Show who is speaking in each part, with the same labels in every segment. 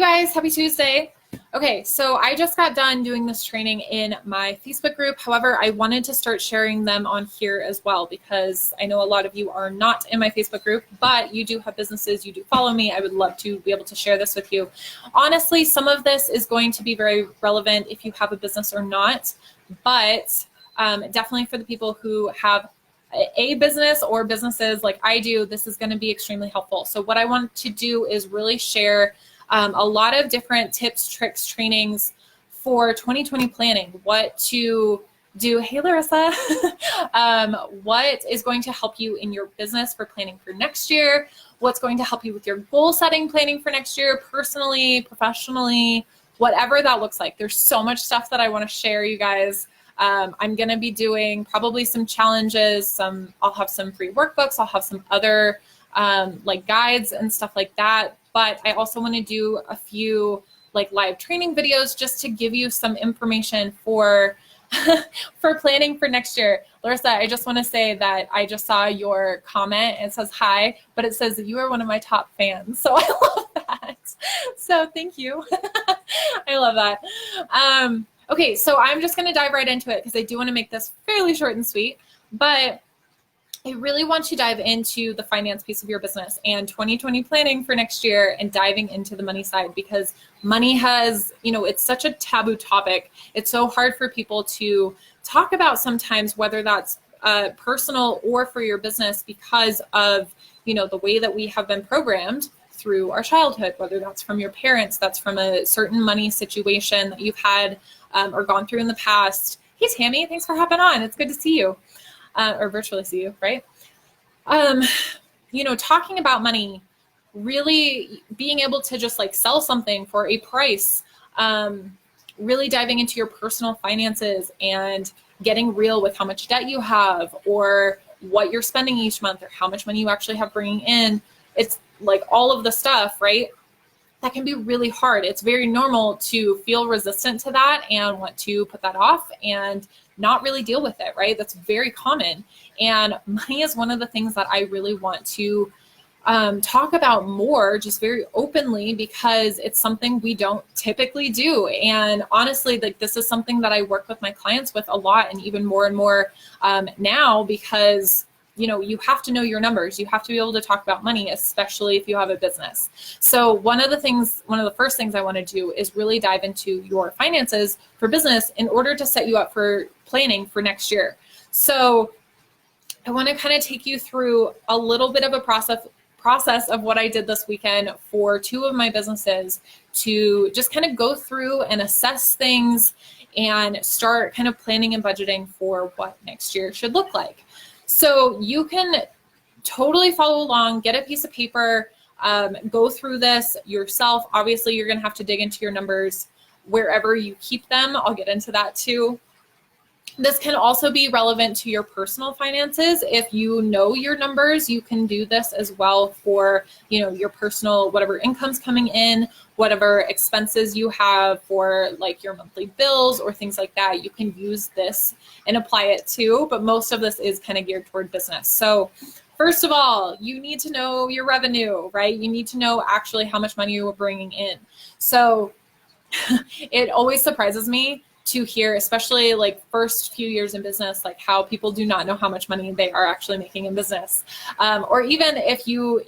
Speaker 1: guys, happy Tuesday. Okay, so I just got done doing this training in my Facebook group. However, I wanted to start sharing them on here as well because I know a lot of you are not in my Facebook group, but you do have businesses, you do follow me. I would love to be able to share this with you. Honestly, some of this is going to be very relevant if you have a business or not, but definitely for the people who have a business or businesses like I do, this is going to be extremely helpful. So what I want to do is really share a lot of different tips, tricks, trainings for 2020 planning, what to do. Hey, Larissa, what is going to help you in your business for planning for next year? What's going to help you with your goal setting planning for next year, personally, professionally, whatever that looks like. There's so much stuff that I want to share, you guys. I'm going to be doing probably some challenges, I'll have some free workbooks, I'll have some other like guides and stuff like that. But I also want to do a few like live training videos just to give you some information for for planning for next year. Larissa, I just want to say that I just saw your comment. It says hi, but it says that you are one of my top fans. So I love that. So thank you. I love that. Okay, so I'm just going to dive right into it because I do want to make this fairly short and sweet, but I really want to dive into the finance piece of your business and 2020 planning for next year and diving into the money side because money has, it's such a taboo topic. It's so hard for people to talk about sometimes, whether that's personal or for your business because of, the way that we have been programmed through our childhood, whether that's from your parents, that's from a certain money situation that you've had or gone through in the past. Hey, Tammy, thanks for hopping on. It's good to see you. Or virtually see you, right? Talking about money, really being able to just like sell something for a price, really diving into your personal finances and getting real with how much debt you have or what you're spending each month or how much money you actually have bringing in. It's like all of the stuff, right? That can be really hard. It's very normal to feel resistant to that and want to put that off and not really deal with it, right? That's very common. And money is one of the things that I really want to talk about more, just very openly, because it's something we don't typically do. And honestly, like this is something that I work with my clients with a lot and even more and more now because you have to know your numbers. You have to be able to talk about money, especially if you have a business. So one of the first things I want to do is really dive into your finances for business in order to set you up for planning for next year. So I want to kind of take you through a little bit of a process of what I did this weekend for two of my businesses to just kind of go through and assess things and start kind of planning and budgeting for what next year should look like. So you can totally follow along, get a piece of paper, go through this yourself. Obviously, you're going to have to dig into your numbers wherever you keep them. I'll get into that too. This can also be relevant to your personal finances. If you know your numbers, you can do this as well for, your personal, whatever income's coming in, whatever expenses you have for like your monthly bills or things like that. You can use this and apply it too, but most of this is kind of geared toward business. So first of all, you need to know your revenue, right? You need to know actually how much money you're bringing in. So it always surprises me to hear, especially like first few years in business, like how people do not know how much money they are actually making in business. Or even if you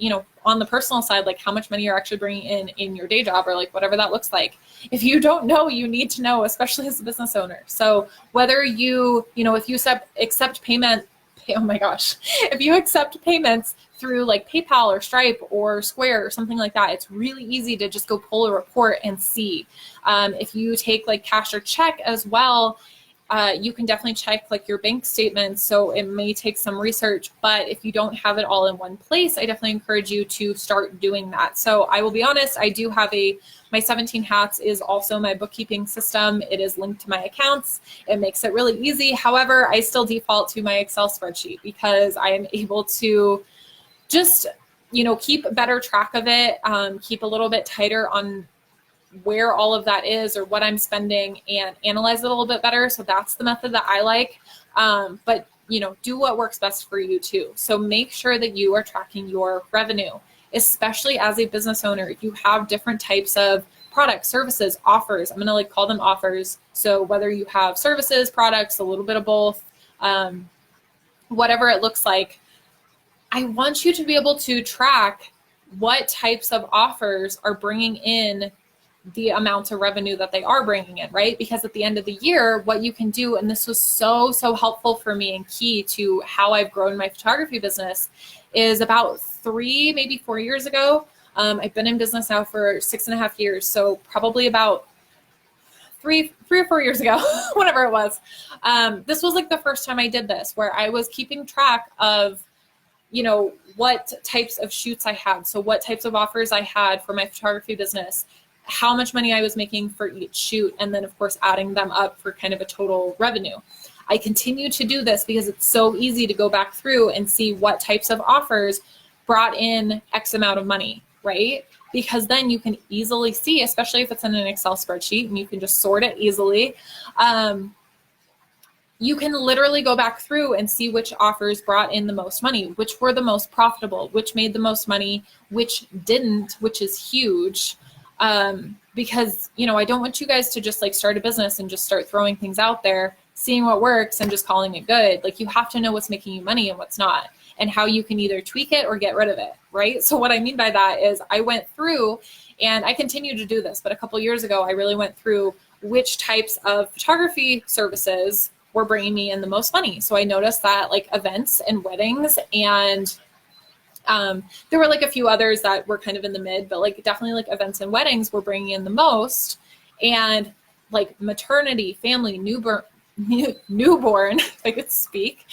Speaker 1: on the personal side, like how much money you're actually bringing in your day job or like whatever that looks like. If you don't know, you need to know, especially as a business owner. So whether if you accept payment, oh my gosh, if you accept payments through like PayPal or Stripe or Square or something like that, it's really easy to just go pull a report and see. If you take like cash or check as well, you can definitely check like your bank statements. So it may take some research, but if you don't have it all in one place, I definitely encourage you to start doing that. So I will be honest, I do have my 17 Hats is also my bookkeeping system. It is linked to my accounts. It makes it really easy. However, I still default to my Excel spreadsheet because I am able to just, keep better track of it, keep a little bit tighter on where all of that is or what I'm spending and analyze it a little bit better. So that's the method that I like. But, do what works best for you too. So make sure that you are tracking your revenue, especially as a business owner. You have different types of products, services, offers. I'm going to like call them offers. So whether you have services, products, a little bit of both, whatever it looks like, I want you to be able to track what types of offers are bringing in the amount of revenue that they are bringing in, right? Because at the end of the year, what you can do, and this was so helpful for me and key to how I've grown my photography business, is about 3, maybe 4 years ago. I've been in business now for 6.5 years. So probably about three or 4 years ago, whatever it was. This was like the first time I did this, where I was keeping track of, you know, what types of shoots I had. So what types of offers I had for my photography business, how much money I was making for each shoot, and then of course adding them up for kind of a total revenue. I continue to do this because it's so easy to go back through and see what types of offers brought in X amount of money, right? Because then you can easily see, especially if it's in an Excel spreadsheet and you can just sort it easily, you can literally go back through and see which offers brought in the most money, which were the most profitable, which made the most money, which didn't, which is huge. Because, you know, I don't want you guys to just like start a business and just start throwing things out there, seeing what works and just calling it good. Like you have to know what's making you money and what's not, and how you can either tweak it or get rid of it, right? So what I mean by that is I went through, and I continue to do this, but a couple years ago, I really went through which types of photography services were bringing me in the most money. So I noticed that like events and weddings, and there were like a few others that were kind of in the mid, but like definitely like events and weddings were bringing in the most. And like maternity, family, newborn, if I could speak,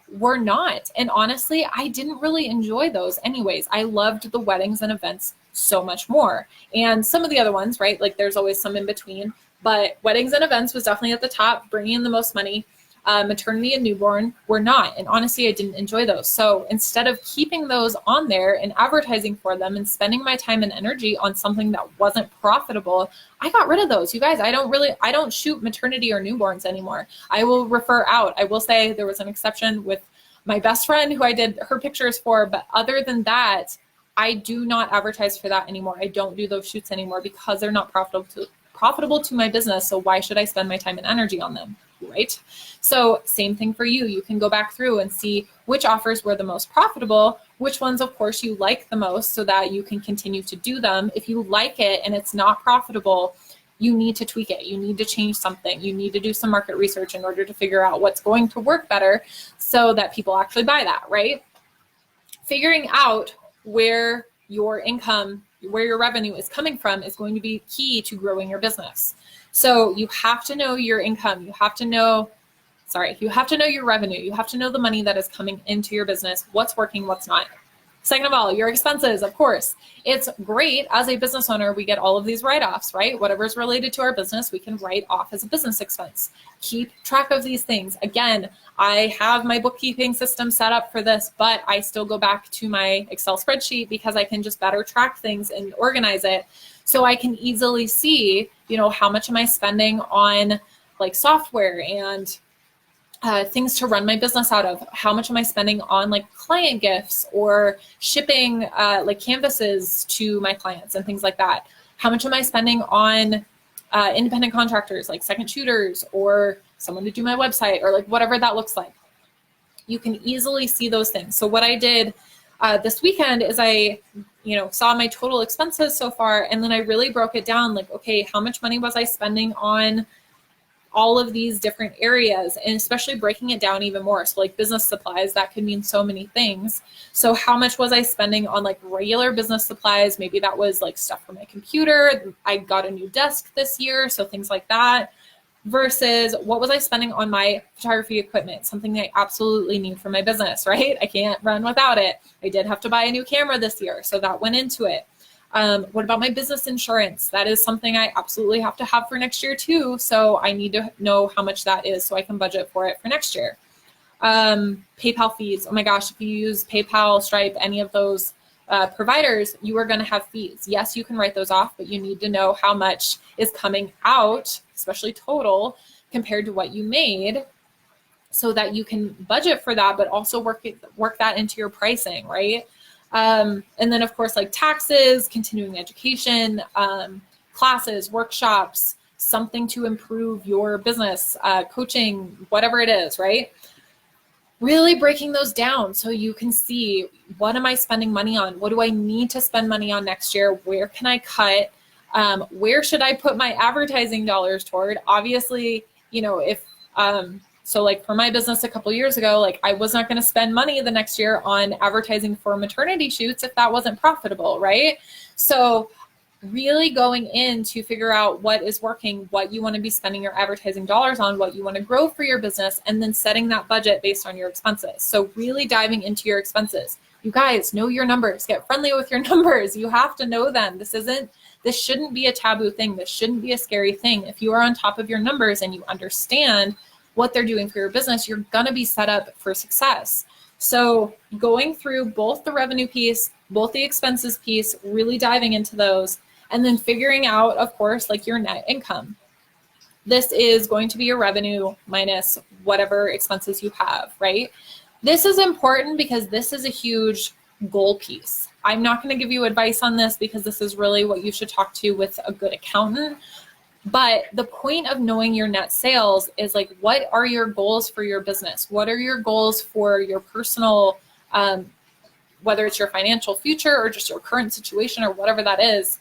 Speaker 1: were not. And honestly, I didn't really enjoy those anyways. I loved the weddings and events so much more. And some of the other ones, right? Like there's always some in between, but weddings and events was definitely at the top, bringing in the most money. Maternity and newborn were not. And honestly, I didn't enjoy those. So instead of keeping those on there and advertising for them and spending my time and energy on something that wasn't profitable, I got rid of those. You guys, I don't shoot maternity or newborns anymore. I will refer out. I will say there was an exception with my best friend who I did her pictures for, but other than that, I do not advertise for that anymore. I don't do those shoots anymore because they're not profitable to my business. So why should I spend my time and energy on them? Right? So same thing for you. You can go back through and see which offers were the most profitable, which ones, of course, you like the most so that you can continue to do them. If you like it and it's not profitable, you need to tweak it. You need to change something. You need to do some market research in order to figure out what's going to work better so that people actually buy that, right? Figuring out where your income, where your revenue is coming from is going to be key to growing your business. So you have to know your income. You have to know your revenue. You have to know the money that is coming into your business, what's working, what's not. Second of all, your expenses, of course. It's great as a business owner, we get all of these write-offs, right? Whatever's related to our business, we can write off as a business expense. Keep track of these things. Again, I have my bookkeeping system set up for this, but I still go back to my Excel spreadsheet because I can just better track things and organize it. So I can easily see, you know, how much am I spending on like software and things to run my business out of? How much am I spending on like client gifts or shipping like canvases to my clients and things like that? How much am I spending on independent contractors like second shooters or someone to do my website or like whatever that looks like? You can easily see those things. So what I did this weekend is I, you know, saw my total expenses so far, and then I really broke it down like, okay, how much money was I spending on all of these different areas, and especially breaking it down even more. So like business supplies, that could mean so many things. So how much was I spending on like regular business supplies? Maybe that was like stuff for my computer. I got a new desk this year, so things like that. Versus what was I spending on my photography equipment, something I absolutely need for my business, right? I can't run without it. I did have to buy a new camera this year, so that went into it. What about my business insurance? That is something I absolutely have to have for next year too. So I need to know how much that is so I can budget for it for next year. PayPal fees. Oh my gosh, if you use PayPal, Stripe, any of those providers, you are going to have fees. Yes, you can write those off, but you need to know how much is coming out, especially total, compared to what you made, so that you can budget for that, but also work that into your pricing, right? And then of course, like taxes, continuing education, classes, workshops, something to improve your business, coaching, whatever it is, right? Really breaking those down so you can see, what am I spending money on? What do I need to spend money on next year? Where can I cut? Where should I put my advertising dollars toward? Obviously, if, so like for my business a couple years ago, like I was not going to spend money the next year on advertising for maternity shoots if that wasn't profitable, right? So really going in to figure out what is working, what you want to be spending your advertising dollars on, what you want to grow for your business, and then setting that budget based on your expenses. So really diving into your expenses. You guys, know your numbers, get friendly with your numbers. You have to know them. This shouldn't be a taboo thing. This shouldn't be a scary thing. If you are on top of your numbers and you understand what they're doing for your business, you're going to be set up for success. So going through both the revenue piece, both the expenses piece, really diving into those, and then figuring out, of course, like your net income. This is going to be your revenue minus whatever expenses you have, right? This is important because this is a huge goal piece. I'm not going to give you advice on this because this is really what you should talk to with a good accountant. But the point of knowing your net sales is like, what are your goals for your business? What are your goals for your personal, whether it's your financial future or just your current situation or whatever that is?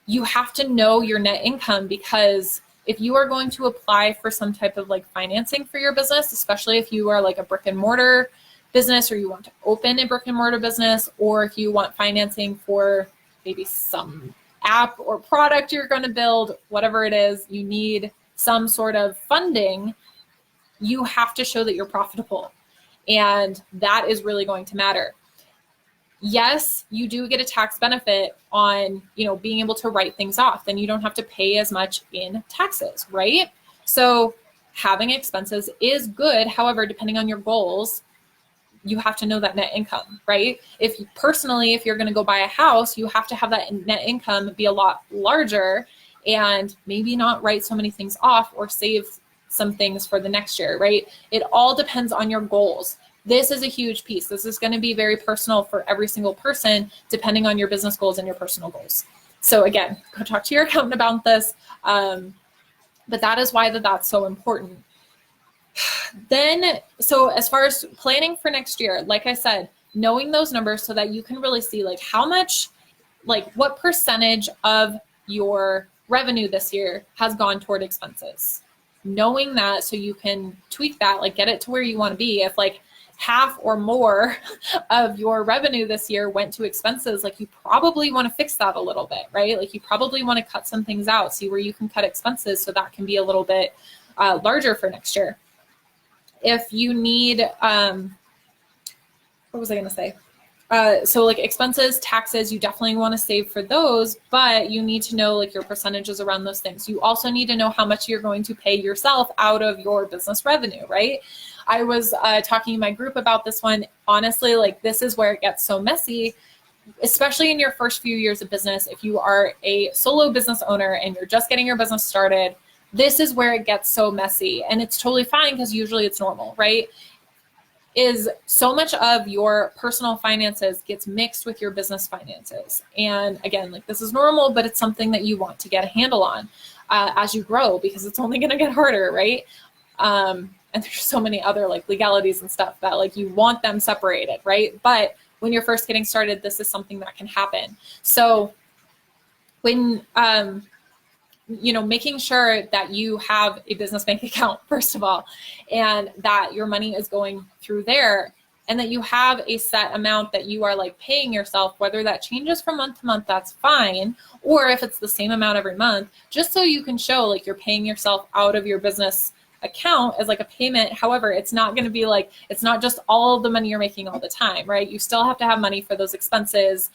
Speaker 1: You have to know your net income, because if you are going to apply for some type of like financing for your business, especially if you are like a brick and mortar business or you want to open a brick and mortar business, or if you want financing for maybe some app or product you're going to build, whatever it is, you need some sort of funding, you have to show that you're profitable. And that is really going to matter. Yes, you do get a tax benefit on, being able to write things off. Then you don't have to pay as much in taxes, right? So having expenses is good. However, depending on your goals, you have to know that net income, right? If you're going to go buy a house, you have to have that net income be a lot larger and maybe not write so many things off or save some things for the next year, right? It all depends on your goals. This is a huge piece. This is going to be very personal for every single person, depending on your business goals and your personal goals. So again, go talk to your accountant about this. But that is why that's so important. Then, so as far as planning for next year, like I said, knowing those numbers so that you can really see like how much, like what percentage of your revenue this year has gone toward expenses. Knowing that so you can tweak that, like get it to where you want to be. If like half or more of your revenue this year went to expenses, like you probably want to fix that a little bit, right? Like you probably want to cut some things out, see where you can cut expenses so that can be a little bit larger for next year. If you need, what was I going to say? So like expenses, taxes, you definitely want to save for those, but you need to know like your percentages around those things. You also need to know how much you're going to pay yourself out of your business revenue, right? I was talking in my group about this one. Honestly, like this is where it gets so messy, especially in your first few years of business. If you are a solo business owner and you're just getting your business started, this is where it gets so messy, and it's totally fine because usually it's normal, right? Is so much of your personal finances gets mixed with your business finances. And again, like this is normal, but it's something that you want to get a handle on as you grow, because it's only going to get harder, right? And there's so many other like legalities and stuff that like you want them separated, right? But when you're first getting started, this is something that can happen. So when, making sure that you have a business bank account, first of all, and that your money is going through there, and that you have a set amount that you are like paying yourself, whether that changes from month to month, that's fine. Or if it's the same amount every month, just so you can show like you're paying yourself out of your business account as like a payment. However, it's not going to be like, it's not just all of the money you're making all the time, right? You still have to have money for those expenses,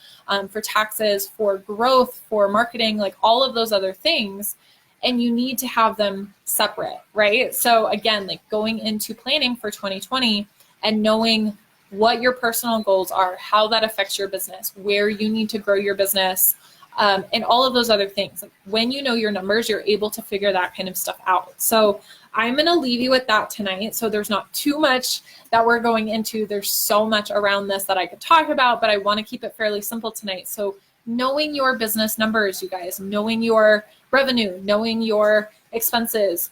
Speaker 1: for taxes, for growth, for marketing, like all of those other things. And you need to have them separate, right? So again, like going into planning for 2020 and knowing what your personal goals are, how that affects your business, where you need to grow your business, and all of those other things. When you know your numbers, you're able to figure that kind of stuff out. So I'm going to leave you with that tonight. So there's not too much that we're going into. There's so much around this that I could talk about, but I want to keep it fairly simple tonight. So knowing your business numbers, you guys, knowing your revenue, knowing your expenses,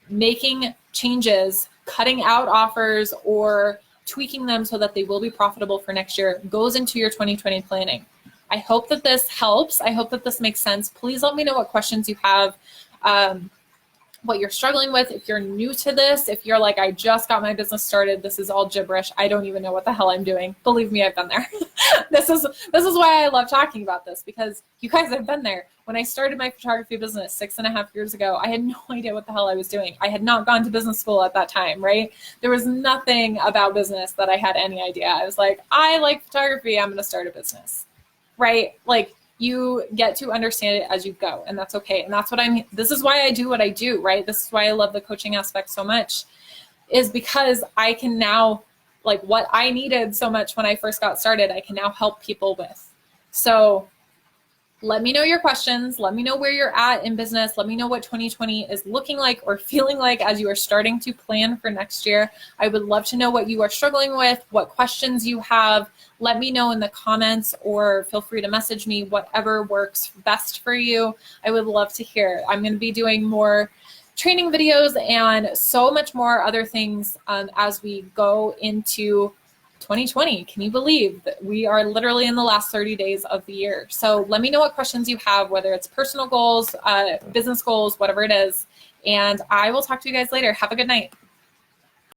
Speaker 1: making changes, cutting out offers or tweaking them so that they will be profitable for next year goes into your 2020 planning. I hope that this helps. I hope that this makes sense. Please let me know what questions you have, what you're struggling with. If you're new to this, if you're like, I just got my business started, this is all gibberish, I don't even know what the hell I'm doing. Believe me, I've been there. This is why I love talking about this, because you guys have been there. When I started my photography business 6.5 years ago, I had no idea what the hell I was doing. I had not gone to business school at that time, right? There was nothing about business that I had any idea. I was like, I like photography, I'm gonna start a business, right? Like, you get to understand it as you go, and that's okay. And that's what this is why I do what I do, right? This is why I love the coaching aspect so much, is because I can now, like, what I needed so much when I first got started, I can now help people with. So let me know your questions. Let me know where you're at in business. Let me know what 2020 is looking like or feeling like as you are starting to plan for next year. I would love to know what you are struggling with, what questions you have. Let me know in the comments, or feel free to message me, whatever works best for you. I would love to hear. I'm going to be doing more training videos and so much more other things as we go into 2020. Can you believe that we are literally in the last 30 days of the year? So let me know what questions you have, whether it's personal goals, business goals, whatever it is. And I will talk to you guys later. Have a good night.